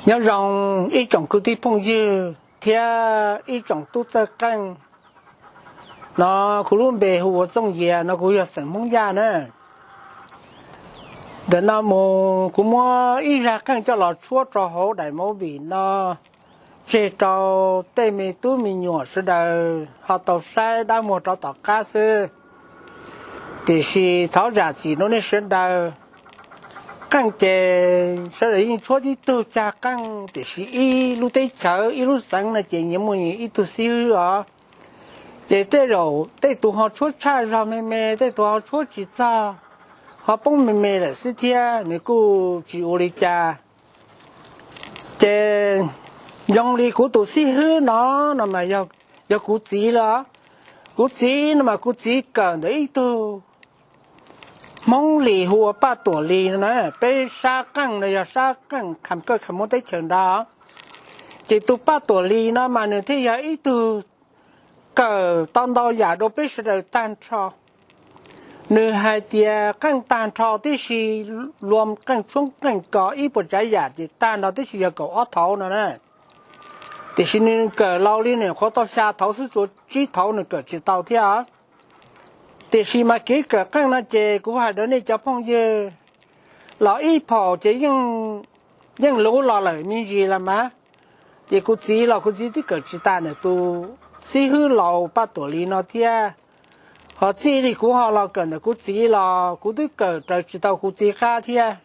nhớ rằng ít trồng cứ đi phong dư theo ít trồng tốt cho căng nó cũng luôn bề hồ trong nhà nó cũng có sản mong gia nữa để nó cũng mua ít ra căng cho nó chúa cho họ đại máu vì nó chế cho tê mi tú mi nhỏ sẽ đời họ tàu sai đã mua cho tàu cá sư thì khi tháo ra chỉ nó nên sẽ đời căng chế sẽ là những chỗ đi tu cha căng thì khi lúc tây chợ lúc sáng là chế những món ít tu xíu à chế tây rồi tây tu họ chỗ cha ra mẹ mẹ tây tu họ chỗ chỉ cha họ bông mẹ mẹ là xí thia nếu cô chỉ ô đi cha chế dùng đi của tu xí hư nó mà do cụ chỉ là cụ chỉ mà cụ chỉ cần đấy tu mong lì hùa ba tuổi lì nữa bé sa căng này sa căng cầm cơ cầm một cái trường đó chỉ tu ba tuổi lì nó mà nữa thì giờ ít tu cờ tao đâu giờ đâu biết sự tan trò nửa hai tia căng tan trò tí gì luôn căng xuống căng có ít một trái giả thì tan đó tí gì giờ có ót thấu nữa nè thì xin nên cờ lâu đi này khó tao xa thấu sức chỗ chỉ thấu này cờ chỉ tao thế à thì khi mà kỹ cả các nó chế cũng phải đến đây cho phong dư lọ ít phò chế nhưng lỗ lọ lại như gì là má thì cô chỉ là cô chỉ tích cực chỉ ta này tu xí hư lọ ba tuổi lý nó thia họ chỉ thì cũng họ là cần là cô chỉ là cô tích cực trời chỉ tao cô chỉ khác thia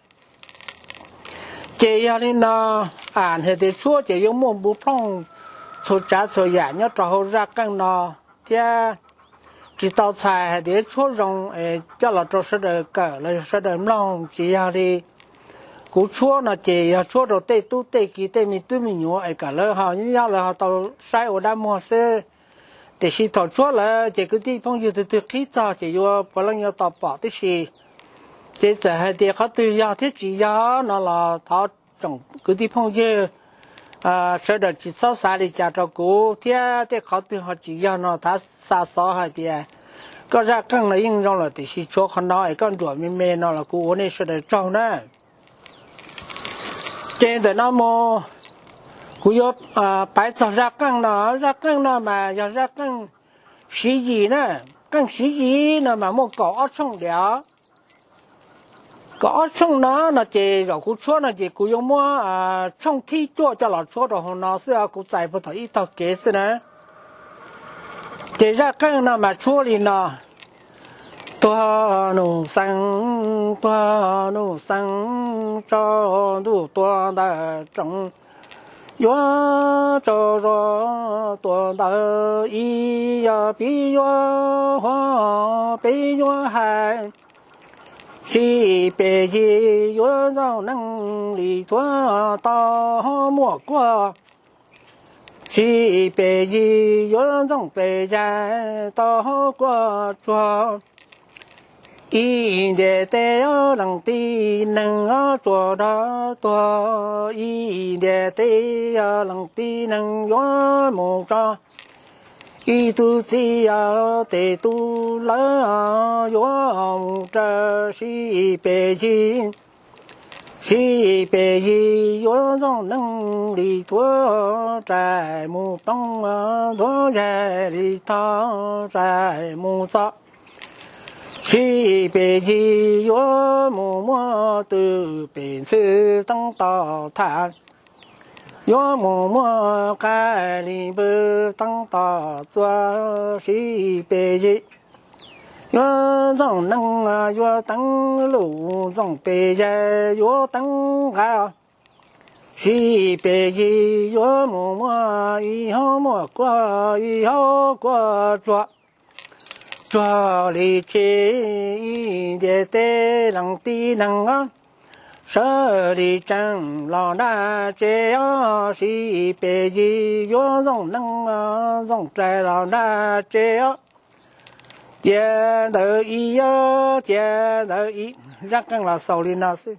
chế cho nên nó hết thì xua chế dùng mồm bút phong số trả số giả nhớ cho họ ra căng nó thia chỉ tao xài để chỗ rong cho là cho sẽ được cả là sẽ được long chỉ là đi cú chỗ nó chỉ chỗ đầu tây tu tây kỳ tây mi tu mi nhỏ cả là họ như nhau là họ tao sai ở đam mê xe để khi thọ chỗ là chỉ cứ đi phong như từ khi cho chỉ vô có lần nhau tao bỏ tới gì chỉ giờ hay để họ từ giờ thế chỉ giờ nó là thọ trồng cứ đi phong như sẽ được chỉ sáu sáu đi trả cho cô thế để họ từ họ chỉ giờ nó thà sáu sáu hay đi có ra căng là yên trong là thì chỉ cho con nói con ruột mẹ nó là cô này sẽ được trong đó trên đó nó mua cô yếu bài cho ra căng nó mà giờ ra căng xí gì nữa căng xí gì nó mà mua cỏ xong đéo có xong nó chỉ rồi cũng cho nó chỉ cũng dùng mua trong thi cho là cho rồi nó sẽ cũng giải不到一道kế是呢，这下更那么处理呢，多努生着努多的种，越着着多的一呀比越好比越还。西北极越让能力做到莫过，西北极越让北家到过做，一年得要让的能做得多，一年得要让的能越莫着。一肚子呀，得肚了，用这西北京，西北京有种能力多在木东啊，多在里头在木早，西北京有木木都变成当道滩。有默默开里不当大做西北极，有种能啊，有登路种北极，有登啊，西北极有默默以后莫过以后过做里去的得能的能啊。舍利正老那这样西北极有种能啊，种在老那这样，点头一呀，点头一，让更老手里那是。